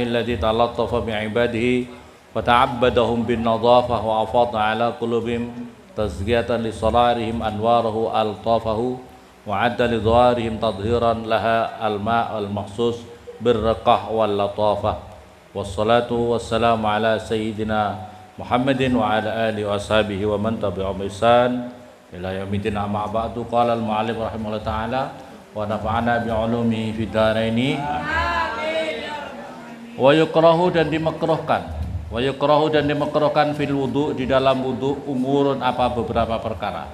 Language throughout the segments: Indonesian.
الذي تلطف بعباده وتعبدهم بالنظافة وأفاض على قلوبهم تزكية لصرارهم أنواره ألطافه وعد لظهارهم تطهيرا لها الماء المخصوص بالرقة واللطافة والصلاة والسلام على سيدنا محمد وعلى آله وأصحابه ومن تبعهم بإحسان إلى يوم الدين. أما بعد قال المعلم رحمه الله تعالى ونفعنا بعلومه في الدارين. Wa yukrahu dan dimakruhkan, wa yukrahu dan dimakruhkan fil wudu di dalam wudu umurun apa beberapa perkara.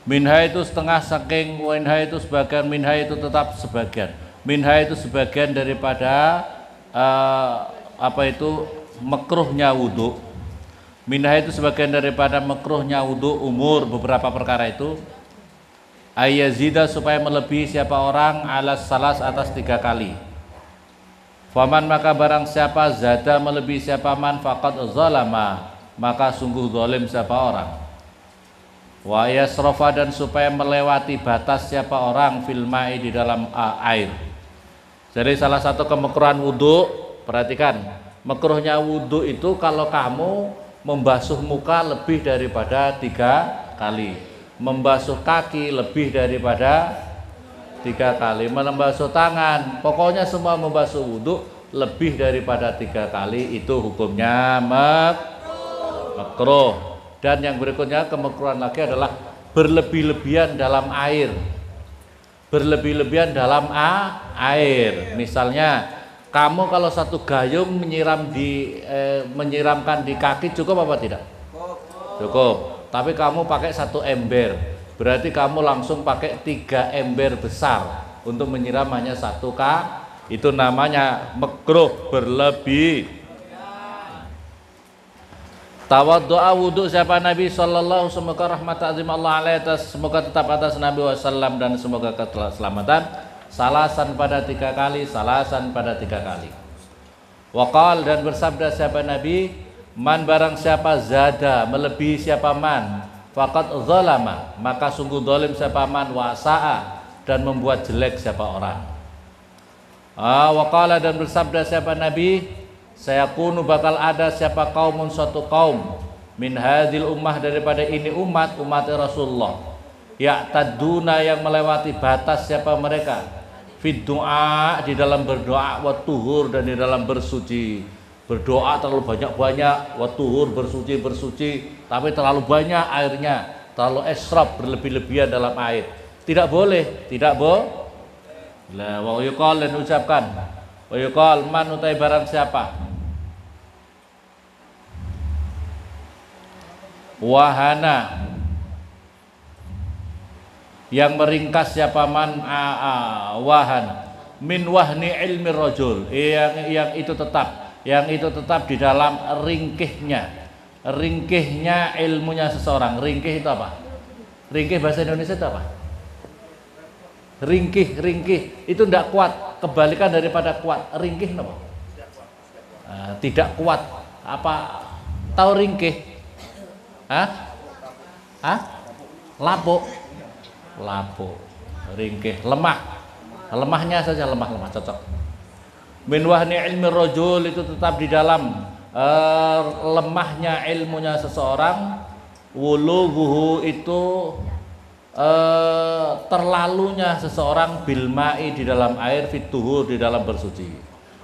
Minha itu setengah saking, minha itu sebagian, minha itu tetap sebagian. Minha itu sebagian daripada apa itu makruhnya wudu. Minha itu sebagian daripada makruhnya wudu umur beberapa perkara itu. Ayazida supaya melebihi siapa orang alas salas atas 3 kali. Faman maka barang siapa zada melebihi siapa man faqad zalama maka sungguh zalim siapa orang. Wa yasrafa dan supaya melewati batas siapa orang fil ma'i di dalam air. Jadi salah satu kemakruhan wudu, perhatikan, makruhnya wudu itu kalau kamu membasuh muka lebih daripada 3 kali, membasuh kaki lebih daripada 3 kali, membasuh tangan, pokoknya semua membasuh wudhu lebih daripada 3 kali itu hukumnya makruh. Dan yang berikutnya kemakruhan lagi adalah berlebih-lebihan dalam air. Berlebih-lebihan dalam air. Misalnya kamu kalau satu gayung menyiramkan di kaki cukup apa tidak? Cukup. Tapi kamu pakai 1 ember. Berarti kamu langsung pakai 3 ember besar untuk menyiram hanya 1 itu namanya makruh berlebih. Tawaddu'a wudu siapa Nabi sallallahu semoga rahmat azim Allah alaihi atas semoga tetap atas Nabi wasallam dan semoga keselamatan salasan pada 3 kali, salasan pada 3 kali. Waqal dan bersabda siapa Nabi man barang siapa zada melebihi siapa man faqad zalama maka sungguh zalim siapa man wasa'a dan membuat jelek siapa orang. Waqala dan bersabda siapa Nabi sayakunu bakal ada siapa kaumun suatu kaum min hadhil ummah daripada ini umat Rasulullah ya'taduna yang melewati batas siapa mereka fid du'a di dalam berdoa wa tuhur dan di dalam bersuci. Berdoa terlalu banyak-banyak, wa tuhur bersuci tapi terlalu banyak airnya, terlalu esraf berlebih-lebihan dalam air. Tidak boleh, tidak boleh. La wa yuqal dan ucapkan. Wa yuqal man utai barang siapa? Wahana yang meringkas siapa man wahan min wahni ilmi rajul yang itu tetap di dalam ringkihnya ilmunya seseorang. Ringkih itu apa? Ringkih bahasa Indonesia itu apa? Ringkih itu tidak kuat, kebalikan daripada kuat. Ringkih apa? Tidak kuat. Apa? Tahu ringkih? Lapuk. Ringkih, lemah. Lemahnya saja lemah cocok. Min wahni ilmi rajul itu tetap di dalam lemahnya ilmunya seseorang. Wulughuhu itu terlalunya seseorang bil ma'i di dalam air fituhur di dalam bersuci,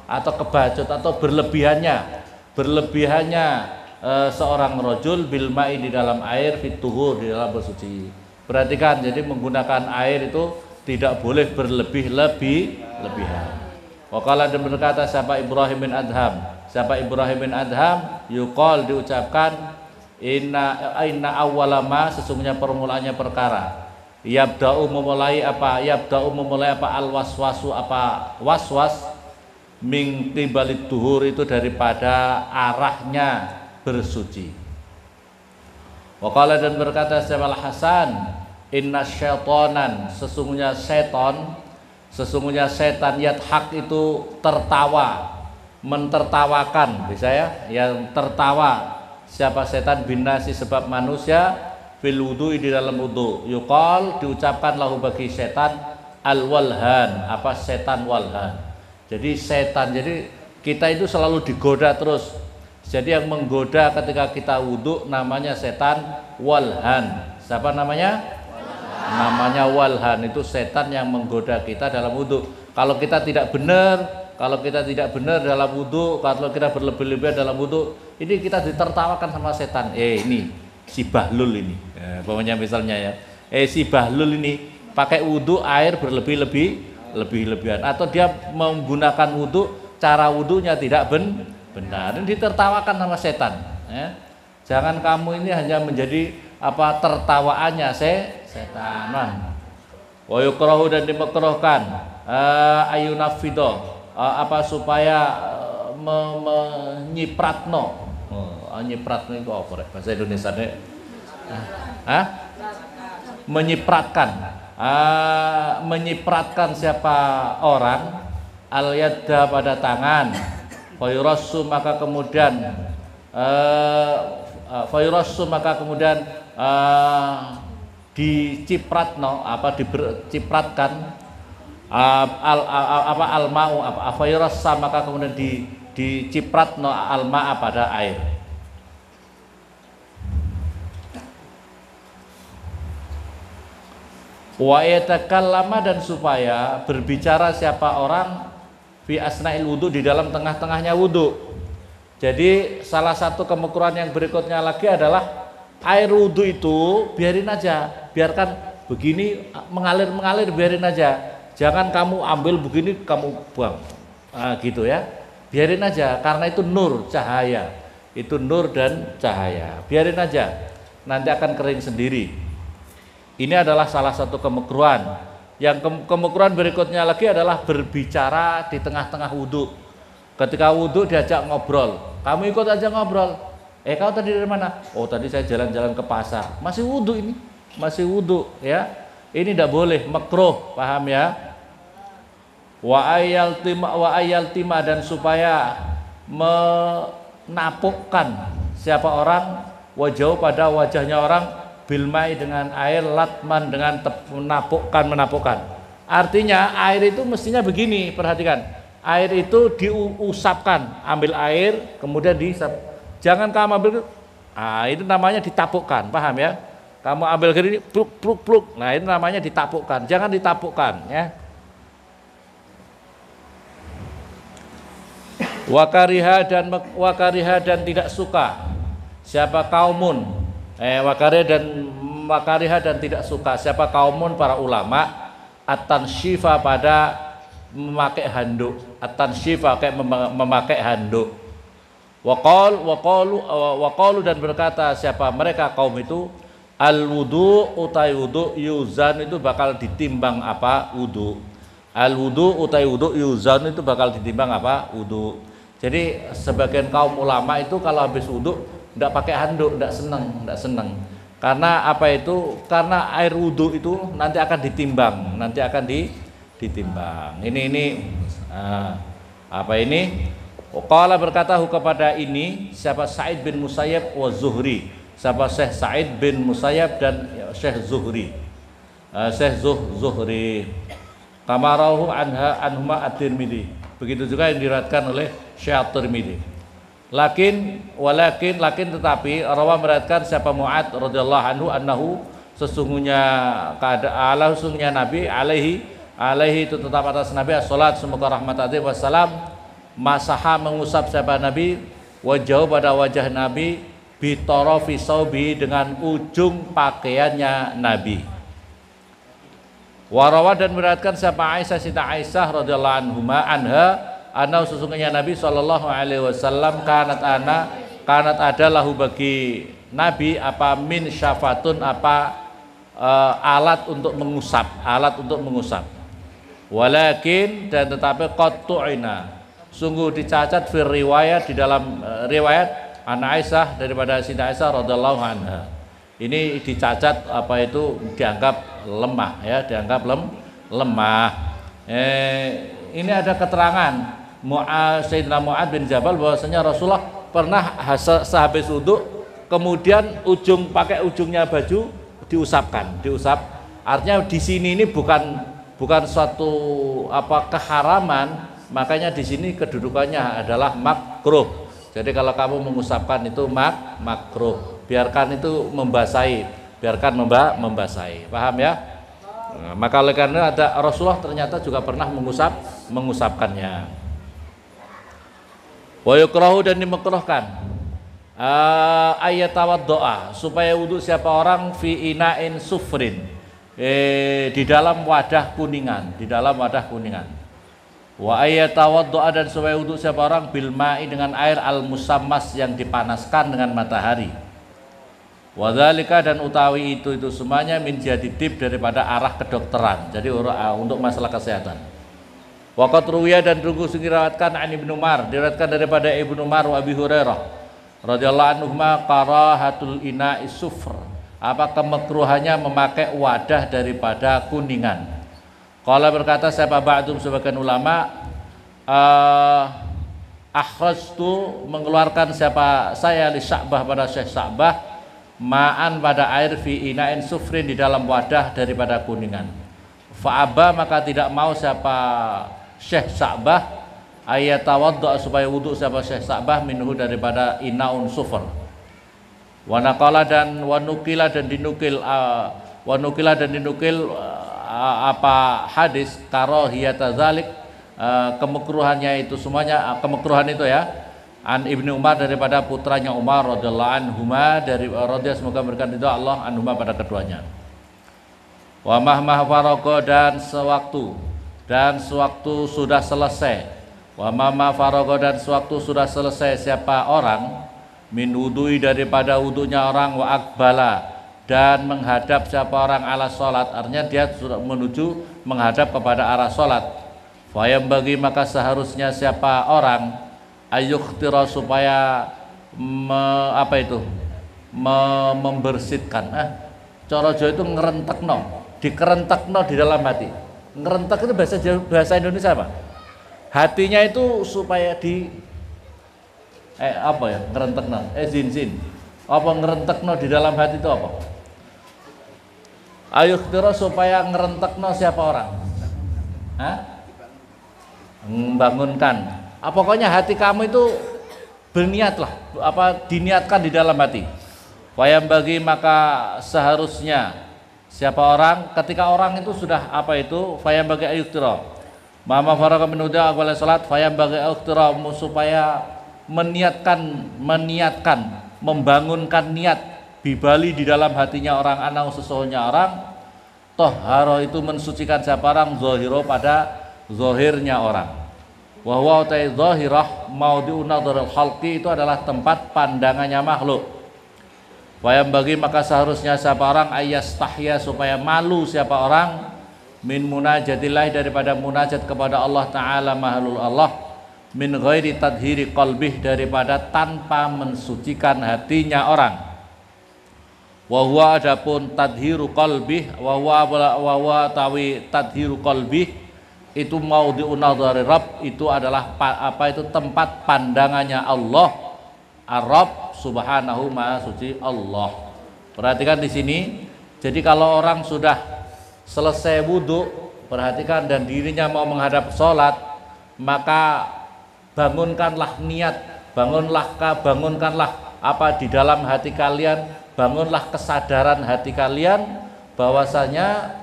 atau kebacut atau berlebihannya seorang rajul bil ma'i di dalam air fituhur di dalam bersuci. Perhatikan, jadi menggunakan air itu tidak boleh berlebih-lebihan. Waqala dan berkata siapa Ibrahim bin Adham yuqal diucapkan inna awwala ma sesungguhnya permulaannya perkara yabda'u memulai apa al waswasu apa waswas min qibalit tuhur itu daripada arahnya bersuci. Waqala dan berkata siapa Hasan inna syaitanan sesungguhnya setan yadhak itu tertawa, mentertawakan, bisa ya, yang tertawa siapa setan binasi sebab manusia fil wudu'i di dalam wudu. Yuqal diucapkan lahu bagi setan al walhan, apa setan walhan. Jadi setan, jadi Kita itu selalu digoda terus. Jadi yang menggoda ketika kita wudhu namanya setan walhan. Siapa namanya? Namanya walhan. Itu setan yang menggoda kita dalam wudhu. Kalau kita tidak benar dalam wudhu, kalau kita berlebih-lebihan dalam wudhu, ini kita ditertawakan sama setan. Ini si Bahlul ini, pokoknya misalnya ya. Si Bahlul ini pakai wudhu air berlebih-lebihan, atau dia menggunakan wudhu cara wudhunya tidak benar. Ini ditertawakan sama setan. Jangan kamu ini hanya menjadi tertawaannya setan. Wa yukrahu dan dimakruhkan ayunafido supaya menyipratno. Nyipratno itu apa bahasa Indonesia nih? Menyipratkan siapa orang al-yadda pada tangan, fayurassu maka kemudian dicipratno dicipratkan al-ma'u fayurassa maka kemudian dicipratno al-ma'a pada air. Wa yatakallama dan supaya berbicara siapa orang fi asna'il wudu di dalam tengah-tengahnya wudu. Jadi salah satu kemakruhan yang berikutnya lagi adalah air wudu itu biarin aja, biarkan begini mengalir biarin aja. Jangan kamu ambil begini kamu buang, gitu ya. Biarin aja karena itu nur cahaya, itu nur dan cahaya. Biarin aja, nanti akan kering sendiri. Ini adalah salah satu kemakruhan. Yang kemakruhan berikutnya lagi adalah berbicara di tengah-tengah wudhu. Ketika wudhu diajak ngobrol, kamu ikut aja ngobrol. Kau tadi dari mana? Oh tadi saya jalan-jalan ke pasar. Masih wudhu ini, masih wudhu ya. Ini tidak boleh, makruh, paham ya? Wa ayaltima dan supaya menapukkan siapa orang wajah pada wajahnya orang bilmai dengan air latman dengan menapukkan. Artinya air itu mestinya begini, perhatikan. Air itu diusapkan, ambil air kemudian diusap. Jangan kamu ambil itu namanya ditapukkan, paham ya? Kamu ambil gini pluk. Nah, itu namanya ditapukkan. Jangan ditapukkan ya. Wakariha dan tidak suka siapa kaumun wakariha dan tidak suka siapa kaumun para ulama at-tansyifa pada memakai handuk, at-tansyifa kayak memakai handuk. Waqalu dan berkata siapa mereka kaum itu al-wudu utai wudu yuzan itu bakal ditimbang wudu. Al-wudu utai wudu yuzan itu bakal ditimbang wudu. Jadi sebagian kaum ulama itu kalau habis wudhu tidak pakai handuk, tidak senang. Karena karena air wudhu itu nanti akan ditimbang, ditimbang. Ini Qala berkata berkata ini siapa Sa'id bin Musayyab wa Zuhri, siapa Syekh Sa'id bin Musayyab dan Syekh Zuhri. Zuhri. Kamarahu anhuma at-Tirmidzi. Begitu juga yang diriwayatkan oleh Syekh at-Tirmidzi. Lakin tetapi rawa meriwayatkan siapa Mu'ad radhiyallahu anhu annahu sesungguhnya Nabi alaihi itu tetap atas Nabi as-salat semoga rahmat Allah wassalam masaha mengusap siapa Nabi wajah pada wajah Nabi bitarafi saubi dengan ujung pakaiannya Nabi. Warawa dan meriwayatkan siapa Aisyah Siti Aisyah radhiyallahu anha sesungguhnya Nabi sallallahu alaihi wasallam kanat ada lahu bagi Nabi min syafatun alat untuk mengusap. Walakin dan tetapi qattu'ina sungguh dicacat fir riwayat di dalam riwayat Aisyah daripada Siti Aisyah radhiyallahu anha. Ini dicacat dianggap lemah ya, lemah. Ini ada keterangan Sayyidina Mu'ad bin Jabal bahwasanya Rasulullah pernah sehabis wudu kemudian pakai ujungnya baju diusap. Artinya di sini ini bukan suatu keharaman, makanya di sini kedudukannya adalah makruh. Jadi kalau kamu mengusapkan itu makruh, biarkan itu membasahi, biarkan membasahi. Paham ya? Nah, maka oleh karena ada Rasulullah ternyata juga pernah mengusapkannya. Wa yukrahu, dan dimakruhkan ayat tawaddoa, supaya wudhu siapa orang fi ina'in sufrin, di dalam wadah kuningan, wa ayat tawaddoa, dan supaya wudhu siapa orang bil ma'i, dengan air al musammas, yang dipanaskan dengan matahari. Wa dzalika, dan utawi itu semuanya min jadidib, daripada arah kedokteran, jadi untuk masalah kesehatan. Wa qad ruwiya, dan diriwayatkan an Ibnu Umar, diriwayatkan daripada Ibnu Umar wa Abi Hurairah radhiyallahu anhuma, karahatul ina'i sufr, apa kemakruhannya memakai wadah daripada kuningan. Qala, berkata siapa ba'dum, sebagian ulama, akhrajtu, mengeluarkan siapa saya, li Sya'bah, pada Syekh Sya'bah, ma'an, pada air, fi ina'in sufrin, di dalam wadah daripada kuningan. Fa'aba, maka tidak mau siapa Syekh Sya'bah ayat tawaddu, supaya wudhu siapa Syekh Sya'bah minhu, daripada inaun sufur. Wa naqala, dan wanukila, dan dinukil apa hadis karahiyata dzalik, kemakruhannya itu semuanya, kemakruhan itu ya, an Ibnu Umar, daripada putranya Umar radhiyallahu anhuma, dari radhiyallahu, semoga berkat itu Allah anhuma, pada keduanya. Wa mahmah faraqa, dan sewaktu sudah selesai. Wa mama faraga, dan sewaktu sudah selesai siapa orang min wudui, daripada wudunya orang, wa akbala, dan menghadap siapa orang ala sholat, artinya dia sudah menuju menghadap kepada arah sholat. Fayam bagi, maka seharusnya siapa orang ayukhtira, supaya membersihkan, cara Jawa itu ngerentekno, dikerentekno di dalam hati. Ngerentek itu bahasa Indonesia apa? Hatinya itu supaya ngerentekno, zin apa ngerentekno di dalam hati itu apa? Ayukhtira, supaya ngerentekno siapa orang? Membangunkan. Pokoknya hati kamu itu berniatlah, diniatkan di dalam hati. Wayam bagi, maka seharusnya siapa orang, ketika orang itu sudah fayam bagi ayukhtira, mama faraka min wudu' wal salat, fayam bagi ayukhtira, supaya meniatkan, membangunkan niat, bibali, di dalam hatinya orang, anau, sesungguhnya orang, toharo, itu mensucikan siapa orang, zohiro, pada zohirnya orang. Wa huwa utai zahirah maudhi'u nadharil khalqi, itu adalah tempat pandangannya makhluk. Wayam bagi, maka seharusnya siapa orang ayastahya, supaya malu siapa orang min munajatillah, daripada munajat kepada Allah Ta'ala, mahalul Allah, min ghairi tadhiri qalbih, daripada tanpa mensucikan hatinya orang. Wa huwa, adapun tadhiru qalbih, wa huwa tawi tadhiru qalbih, itu maudhi'un nadhari Rabb, itu adalah tempat pandangannya Allah, Ar-Rabb subhanahu, maha suci Allah. Perhatikan di sini. Jadi kalau orang sudah selesai wudhu, perhatikan, dan dirinya mau menghadap sholat, maka bangunkanlah niat, bangunkanlah di dalam hati kalian, bangunlah kesadaran hati kalian bahwasanya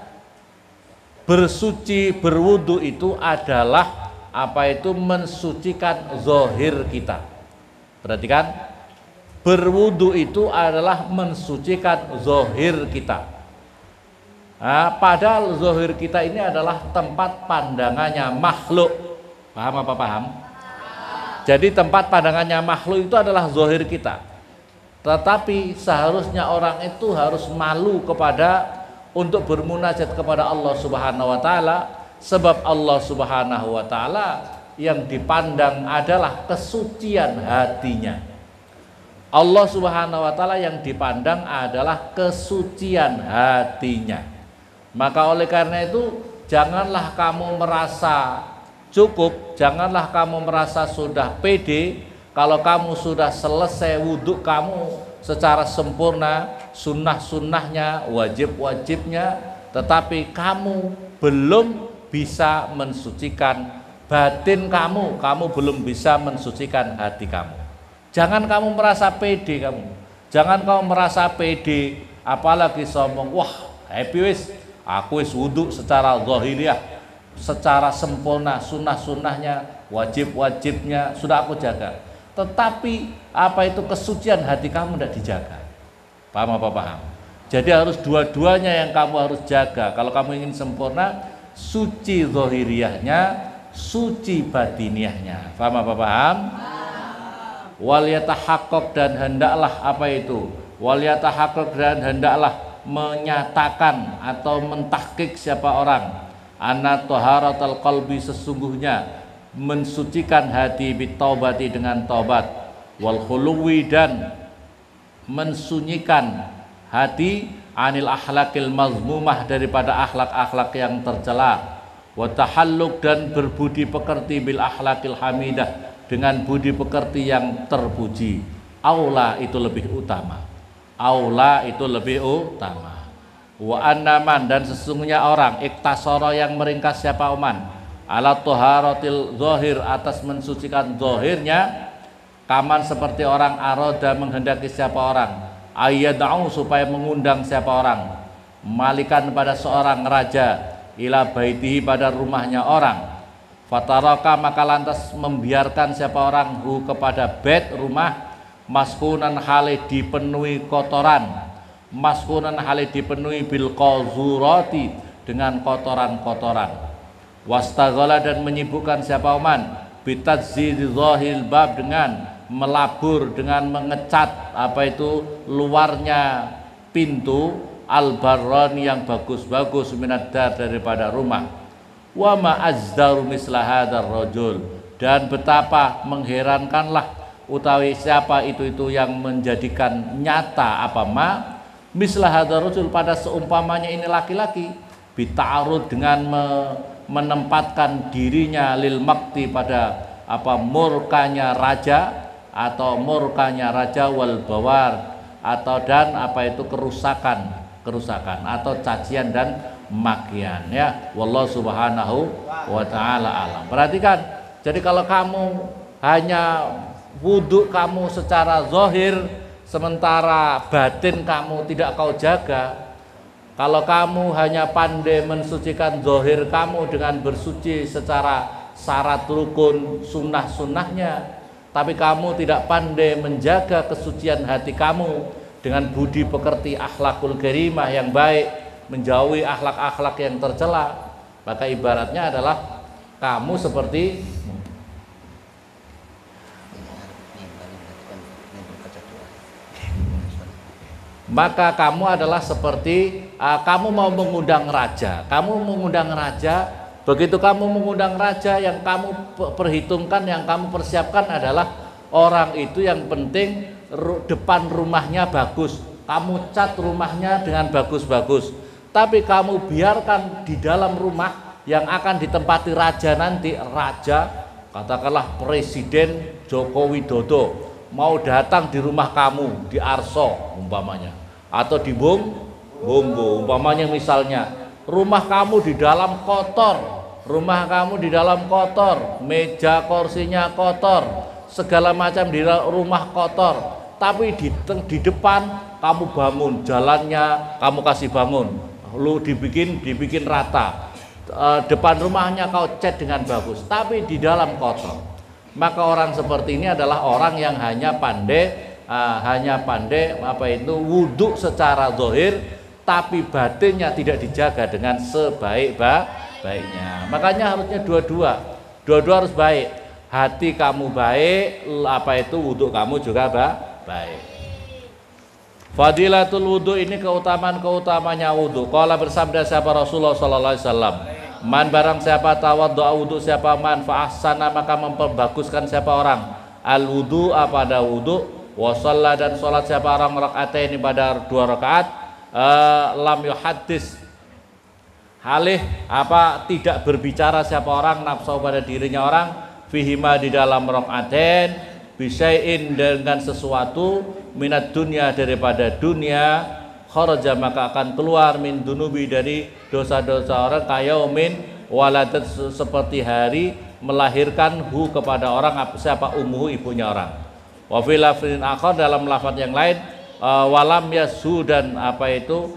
bersuci, berwudu itu adalah mensucikan zohir kita. Perhatikan, berwudu itu adalah mensucikan zohir kita. Padahal zohir kita ini adalah tempat pandangannya makhluk. Paham apa paham? Jadi tempat pandangannya makhluk itu adalah zohir kita. Tetapi seharusnya orang itu harus malu untuk bermunajat kepada Allah Subhanahu wa Ta'ala, sebab Allah Subhanahu wa Ta'ala yang dipandang adalah kesucian hatinya. Allah Subhanahu wa Ta'ala yang dipandang adalah kesucian hatinya. Maka oleh karena itu, janganlah kamu merasa cukup, janganlah kamu merasa sudah pede kalau kamu sudah selesai wudhu kamu secara sempurna, sunnah-sunnahnya, wajib-wajibnya, tetapi kamu belum bisa mensucikan batin kamu belum bisa mensucikan hati kamu. Jangan kamu merasa pede kamu. Jangan kamu merasa pede apalagi sombong. Wah, happy wis, aku wis wudu secara zahiriyah, secara sempurna, sunnah-sunnahnya, wajib-wajibnya sudah aku jaga. Tetapi apa itu kesucian hati kamu tidak dijaga. Paham apa paham? Jadi harus dua-duanya yang kamu harus jaga. Kalau kamu ingin sempurna, suci zahiriyahnya, suci batiniahnya. Paham apa paham? Wal yatahaqqaq, dan hendaklah apa itu? Wal yatahaqqaq, dan hendaklah menyatakan atau mentahqiq siapa orang anna taharatul qalbi, sesungguhnya mensucikan hati bitaubati dengan taubat, wal khuluwi, dan mensunyikan hati anil akhlakil mazmumah, daripada akhlak-akhlak yang tercela, wa tahalluq, dan berbudi pekerti bil akhlakil hamidah, dengan budi pekerti yang terpuji. Aula, itu lebih utama. Aula, itu lebih utama. Wa annaman, dan sesungguhnya orang iktasara, yang meringkas siapa man ala taharatil zahir, atas mensucikan zahirnya, kaman seperti orang aroda, menghendaki siapa orang ayyad'u, supaya mengundang siapa orang malikan pada seorang raja, ila baitihi, pada rumahnya orang, fataraka, maka lantas membiarkan siapa orang hu, kepada bait rumah, maskunan hale dipenuhi kotoran, maskunan hale dipenuhi bil qazurati, dengan kotoran-kotoran, wastaghala, dan menyibukkan siapa man bitadzid zahil bab, dengan melabur, dengan mengecat apa itu luarnya pintu, albarron, yang bagus-bagus, minadar, daripada rumah. Wa ma azdaru misla hadzal rajul, dan betapa mengherankanlah utawi siapa itu yang menjadikan nyata apa ma misla hadzal rajul, pada seumpamanya ini laki-laki, bita'arud, dengan menempatkan dirinya lil makti, pada apa murkanya raja, atau murkanya raja, wal bawar, atau dan apa itu kerusakan atau cacian dan makian, ya. Wallahu subhanahu wa ta'ala alam. Perhatikan, jadi kalau kamu hanya wudhu kamu secara zahir, sementara batin kamu tidak kau jaga, kalau kamu hanya pandai mensucikan zahir kamu dengan bersuci secara syarat rukun sunnah-sunnahnya, tapi kamu tidak pandai menjaga kesucian hati kamu dengan budi pekerti akhlakul karimah yang baik, menjauhi akhlak-akhlak yang tercela, maka ibaratnya adalah kamu seperti kamu mau mengundang raja. Begitu kamu mengundang raja, yang kamu perhitungkan, yang kamu persiapkan adalah orang itu yang penting depan rumahnya bagus, kamu cat rumahnya dengan bagus-bagus. Tapi kamu biarkan di dalam rumah yang akan ditempati raja nanti, raja katakanlah Presiden Joko Widodo mau datang di rumah kamu di Arso umpamanya, atau di Bombo umpamanya, misalnya rumah kamu di dalam kotor, meja kursinya kotor, segala macam di rumah kotor, tapi di depan kamu bangun, jalannya kamu kasih bangun, lu dibikin rata, depan rumahnya kau cat dengan bagus, tapi di dalam kotor. Maka orang seperti ini adalah orang yang hanya pandai apa itu wudhu secara zahir, tapi batinnya tidak dijaga dengan sebaik-baiknya. Makanya harusnya dua-dua harus baik. Hati kamu baik, apa itu wudhu kamu juga baik. Fadilatul wudhu, ini keutamaan-keutamanya wudhu. Qala, bersabda siapa Rasulullah sallallahu alaihi wasallam, man barang siapa tawaddu'a wudhu siapa man fa ahsana, maka memperbaguskan siapa orang al wudhu pada wudhu, wa shalla, dan salat siapa orang rakaatain pada 2 rakaat, lam yuhaddis halih apa tidak berbicara siapa orang nafsu pada dirinya orang, fihima di dalam rakaatain, bisyai'in dengan sesuatu, minat dunia daripada dunia, kharaja maka akan keluar, min dunubi dari dosa-dosa orang, kayaumin waladat seperti hari melahirkan hu kepada orang siapa umuhu ibunya orang. Wa fil lafzin akhar dalam lafaz yang lain walam yasu dan apa itu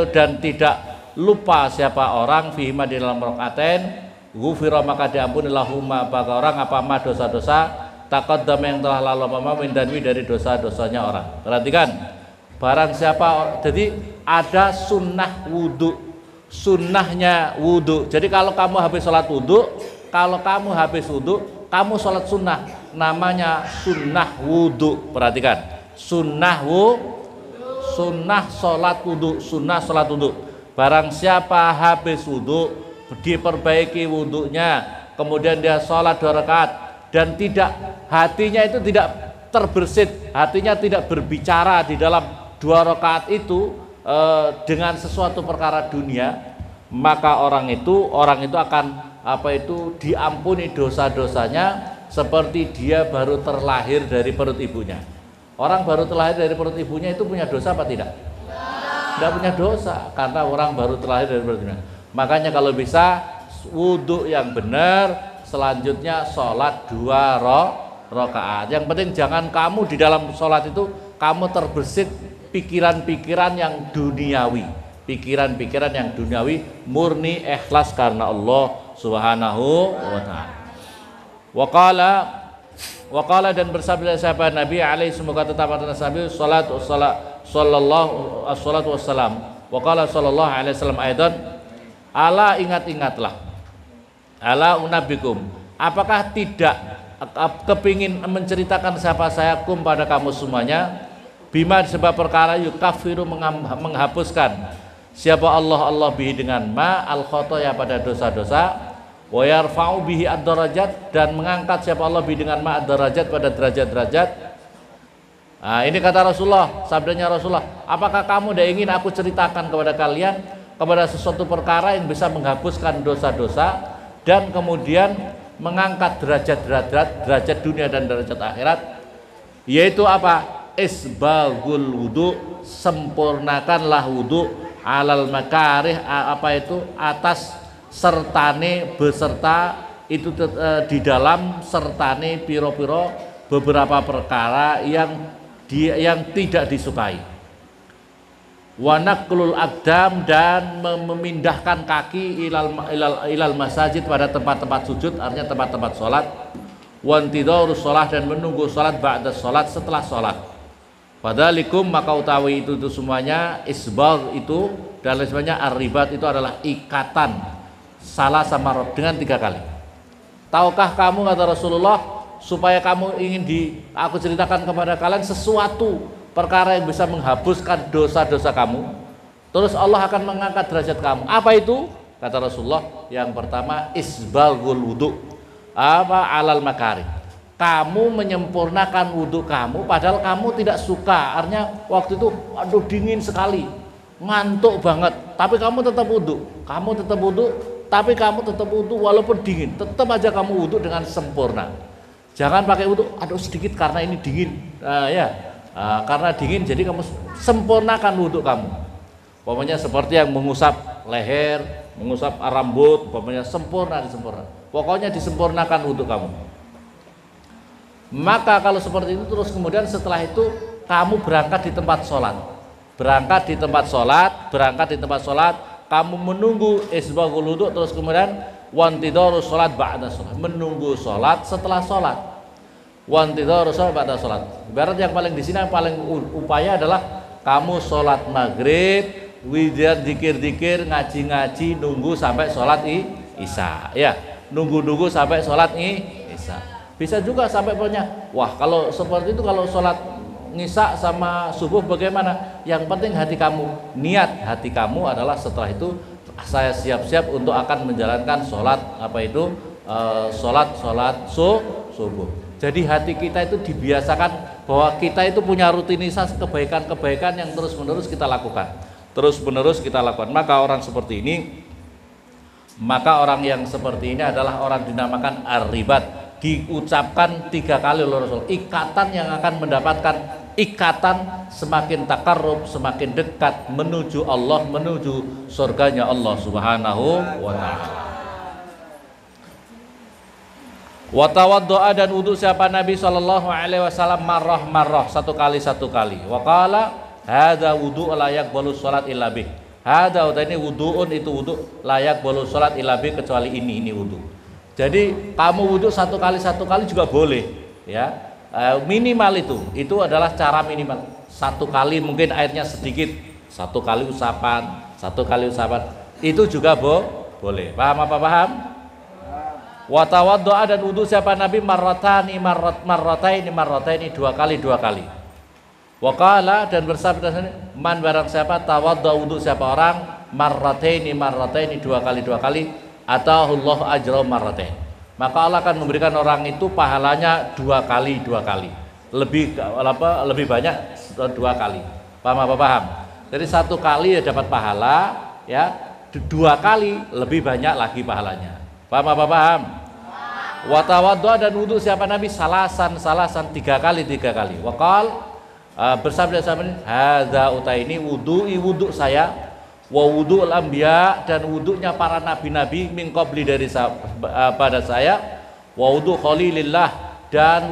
dan tidak lupa siapa orang fihima di dalam rakatain ghufira maka diampuni lahuma bagi orang apa ma dosa-dosa taqaddam yang telah lalu min danwi dari dosa-dosanya orang. Perhatikan, barang siapa, jadi ada sunnah wudhu, sunnahnya wudhu. Jadi kalau kamu habis sholat wudhu, kamu sholat sunnah, namanya sunnah wudhu. Perhatikan, sunnah sholat wudhu, sunnah sholat wudhu. Barang siapa habis wudhu, diperbaiki wudhunya, kemudian dia sholat 2 rakaat dan hatinya itu tidak terbersit, hatinya tidak berbicara di dalam 2 rakaat itu dengan sesuatu perkara dunia, maka orang itu akan diampuni dosa-dosanya seperti dia baru terlahir dari perut ibunya. Orang baru terlahir dari perut ibunya itu punya dosa apa tidak? Tidak punya dosa, karena orang baru terlahir dari perut ibunya. Makanya kalau bisa wudhu yang benar, selanjutnya sholat 2 rakaat. Yang penting jangan kamu di dalam sholat itu kamu terbersit pikiran-pikiran yang duniawi, murni ikhlas karena Allah Subhanahu wa taala. Waqala dan bersabda sahabat Nabi alaihi semoga tetap atas Nabi sallallahu wassalam. Waqala sallallahu alaihi wasallam aidan ala ingatlah. Ala unabikum. Apakah tidak kepingin menceritakan siapa saya kum pada kamu semuanya bima sebab perkara yukafiru menghapuskan siapa Allah bihi dengan ma al khotoya pada dosa-dosa wa yarfa'u bihi ad-darajat dan mengangkat siapa Allah bihi dengan ma ad-darajat pada derajat-derajat. Nah, ini kata Rasulullah, sabdanya Rasulullah, apakah kamu tidak ingin aku ceritakan kepada kalian kepada sesuatu perkara yang bisa menghapuskan dosa-dosa dan kemudian mengangkat derajat dunia dan derajat akhirat, yaitu apa? Isbagul wudu, sempurnakanlah wudu alal makarih, atas sertane beserta itu di dalam sertane piro-piro beberapa perkara yang tidak disukai. Wanaklul aqdam dan memindahkan kaki ilal masajid pada tempat-tempat sujud, artinya tempat-tempat sholat. Wantidharus sholat dan menunggu sholat ba'da sholat, setelah sholat. Padahalikum maka utawi itu semuanya isbal itu dan lain sebagainya. Ar-ribat itu adalah ikatan salah sama rob dengan 3 kali. Tahukah kamu kata Rasulullah supaya kamu ingin aku ceritakan kepada kalian sesuatu perkara yang bisa menghapuskan dosa-dosa kamu, terus Allah akan mengangkat derajat kamu. Apa itu? Kata Rasulullah, yang pertama isbagul wudu alal makari. Kamu menyempurnakan wudu kamu padahal kamu tidak suka, artinya waktu itu aduh dingin sekali, ngantuk banget, tapi kamu tetap wudu. Tapi kamu tetap wudu walaupun dingin, tetap aja kamu wudu dengan sempurna. Jangan pakai wudu aduh sedikit karena ini dingin, karena dingin jadi kamu sempurnakan wudhu kamu. Pokoknya seperti yang mengusap leher, mengusap rambut, pokoknya sempurna. Pokoknya disempurnakan wudhu kamu. Maka kalau seperti itu terus kemudian setelah itu kamu berangkat di tempat sholat, kamu menunggu isbagul wudhu, terus kemudian wantidharus sholat ba'da sholat, menunggu sholat setelah sholat. Wantidharus sholat ba'da sholat. Ibarat yang paling di sini yang paling upaya adalah kamu sholat maghrib, widir dikir-dikir, ngaji-ngaji, nunggu sampai sholat isya. Ya, nunggu sampai sholat isya. Bisa juga sampai punya, wah kalau seperti itu kalau sholat isya sama subuh bagaimana? Yang penting hati kamu, niat hati kamu adalah setelah itu saya siap-siap untuk akan menjalankan sholat sholat subuh. Jadi hati kita itu dibiasakan bahwa kita itu punya rutinitas kebaikan-kebaikan yang terus-menerus kita lakukan. Maka orang yang seperti ini adalah orang dinamakan ar-ribat. Diucapkan 3 kali oleh Rasul. Ikatan yang akan mendapatkan ikatan semakin takarrub, semakin dekat menuju Allah, menuju surganya Allah Subhanahu wa ta'ala. Wa tawaddoa dan wudu siapa Nabi sallallahu alaihi wasallam marrah satu kali. Wa qala hadza wudu layak balu salat illa bih. Hadza ini wuduun, itu wudu layak balu salat illa bih, kecuali ini wudu. Jadi kamu wudu satu kali juga boleh ya. Minimal itu adalah cara minimal. Satu kali mungkin airnya sedikit, satu kali usapan itu juga boleh. Paham apa paham? Wa tawaddoa dan wudu siapa Nabi marrataini dua kali. Wa qala dan bersabda man barang siapa tawaddoa wudu siapa orang marrataini dua kali atahullahu ajra marratain, maka Allah akan memberikan orang itu pahalanya dua kali, lebih banyak dua kali. Paham apa paham? Jadi satu kali ya dapat pahala ya, dua kali lebih banyak lagi pahalanya. Paham apa paham? Wa tawaddoa dan wudu siapa Nabi salasan tiga kali. Waqal bersabda hadza utaini wudu saya wa wudu'ul anbiya dan wudunya para nabi-nabi min qabli dari pada saya, wa wudu khalilillah dan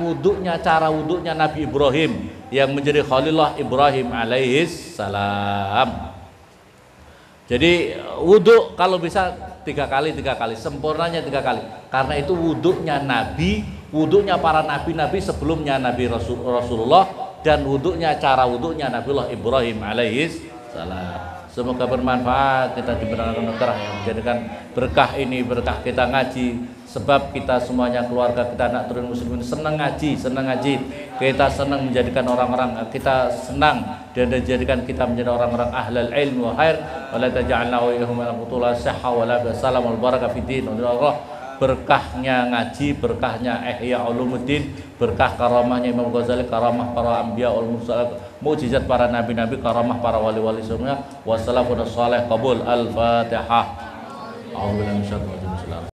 cara wudunya Nabi Ibrahim yang menjadi Khalilullah Ibrahim alaihis salam. Jadi wudu kalau bisa tiga kali, sempurnanya tiga kali, karena itu wudunya Nabi, wudunya para nabi-nabi sebelumnya Nabi Rasulullah, dan cara wudunya Nabiullah Ibrahim alaihis salam. Semoga bermanfaat, kita diberikan terah yang menjadikan berkah ini, berkah kita ngaji, sebab kita semuanya keluarga kita anak turun muslimin senang ngaji, kita senang menjadikan orang-orang, kita senang dan menjadikan kita menjadi orang-orang ahlul ilmi wa khair, wa la taj'alna wa iyyahum min al-butula sihha wa la salam wal barakah fid din. Berkahnya ngaji, berkahnya Ihya Ulumuddin, berkah karamahnya Imam Ghazali, karamah para anbiya ul mursalin, mukjizat para nabi-nabi, karamah para wali-wali semuanya. Wassalafun salih qabul. Al-Fatihah. A'udzu billahi minasyaitonir rajim.